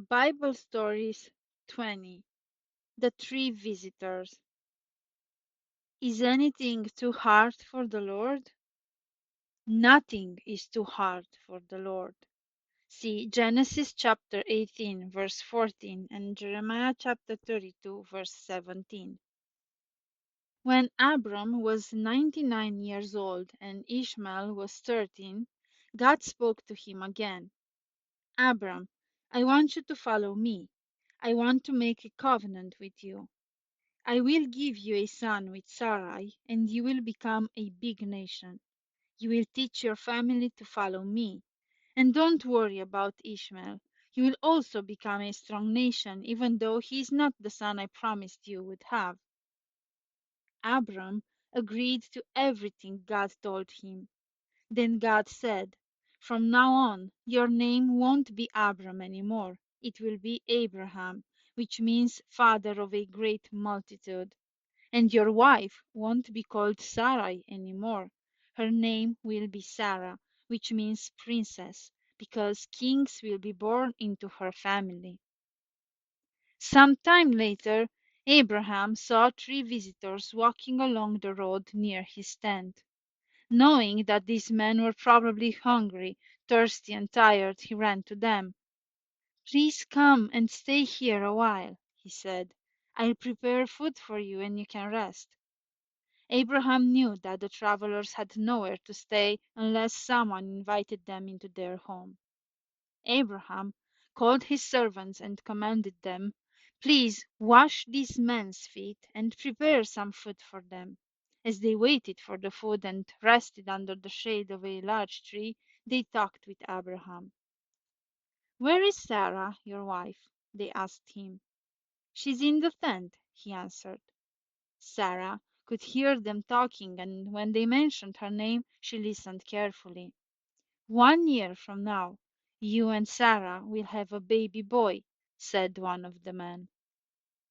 Bible Stories 20. The Three Visitors. Is anything too hard for the Lord? Nothing is too hard for the Lord. See Genesis chapter 18, verse 14, and Jeremiah chapter 32, verse 17. When Abram was 99 years old and Ishmael was 13, God spoke to him again. Abram, I want you to follow me. I want to make a covenant with you. I will give you a son with Sarai, and you will become a big nation. You will teach your family to follow me. And don't worry about Ishmael. He will also become a strong nation, even though he is not the son I promised you would have. Abram agreed to everything God told him. Then God said, from now on, your name won't be Abram anymore. It will be Abraham, which means father of a great multitude. And your wife won't be called Sarai anymore. Her name will be Sarah, which means princess, because kings will be born into her family. Some time later, Abraham saw three visitors walking along the road near his tent. Knowing that these men were probably hungry, thirsty, and tired, he ran to them. Please come and stay here a while, he said. I'll prepare food for you and you can rest. Abraham knew that the travelers had nowhere to stay unless someone invited them into their home. Abraham called his servants and commanded them, please wash these men's feet and prepare some food for them. As they waited for the food and rested under the shade of a large tree, they talked with Abraham. Where is Sarah, your wife? They asked him. She's in the tent, he answered. Sarah could hear them talking, and when they mentioned her name, she listened carefully. 1 year from now, you and Sarah will have a baby boy, said one of the men.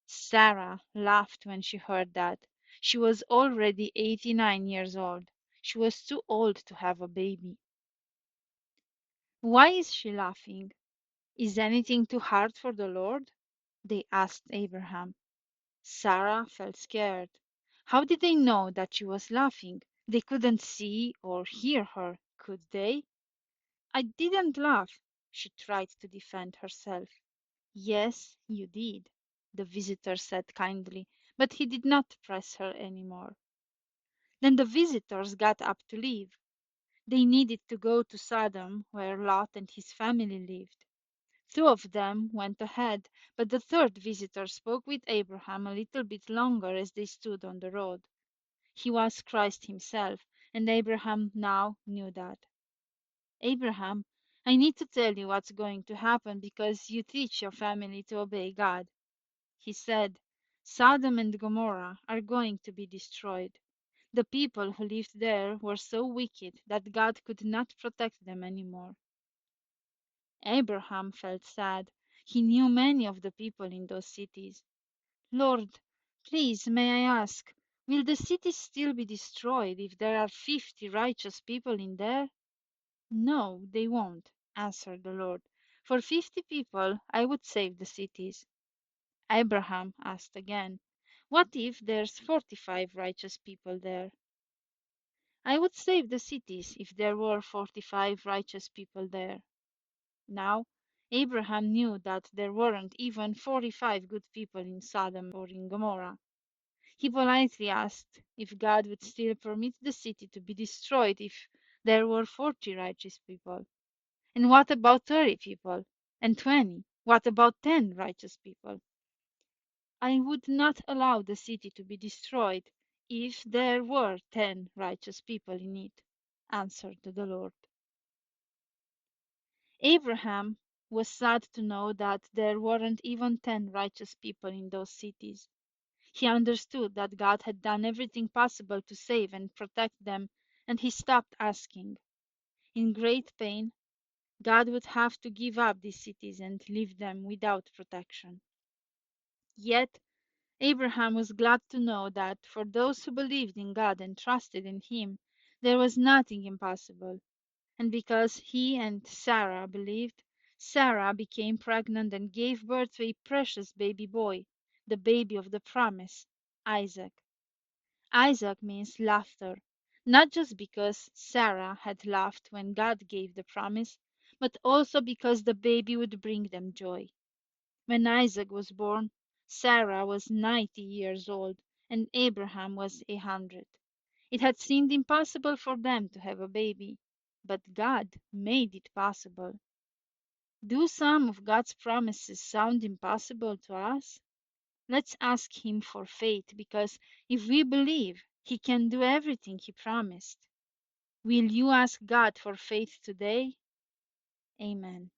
Sarah laughed when she heard that. She was already 89 years old. She was too old to have a baby. Why is she laughing? Is anything too hard for the Lord? They asked Abraham. Sarah felt scared. How did they know that she was laughing? They couldn't see or hear her, could they? I didn't laugh. She tried to defend herself. Yes, you did, the visitor said kindly, but he did not press her any more. Then the visitors got up to leave. They needed to go to Sodom, where Lot and his family lived. Two of them went ahead, but the third visitor spoke with Abraham a little bit longer as they stood on the road. He was Christ himself, and Abraham now knew that. Abraham, I need to tell you what's going to happen because you teach your family to obey God. He said, Sodom and Gomorrah are going to be destroyed. The people who lived there were so wicked that God could not protect them anymore. Abraham felt sad. He knew many of the people in those cities. Lord, please, may I ask, will the cities still be destroyed if there are 50 righteous people in there? No, they won't, answered the Lord. For 50 people, I would save the cities. Abraham asked again, what if there's 45 righteous people there? I would save the cities if there were 45 righteous people there. Now, Abraham knew that there weren't even 45 good people in Sodom or in Gomorrah. He politely asked if God would still permit the city to be destroyed if there were 40 righteous people. And what about 30 people? And 20? What about 10 righteous people? I would not allow the city to be destroyed if there were 10 righteous people in it, answered the Lord. Abraham was sad to know that there weren't even 10 righteous people in those cities. He understood that God had done everything possible to save and protect them, and he stopped asking. In great pain, God would have to give up these cities and leave them without protection. Yet, Abraham was glad to know that for those who believed in God and trusted in Him, there was nothing impossible. And because he and Sarah believed, Sarah became pregnant and gave birth to a precious baby boy, the baby of the promise, Isaac. Isaac means laughter, not just because Sarah had laughed when God gave the promise, but also because the baby would bring them joy. When Isaac was born, Sarah was 90 years old and Abraham was 100. It had seemed impossible for them to have a baby, but God made it possible. Do some of God's promises sound impossible to us? Let's ask Him for faith, because if we believe, He can do everything He promised. Will you ask God for faith today? Amen.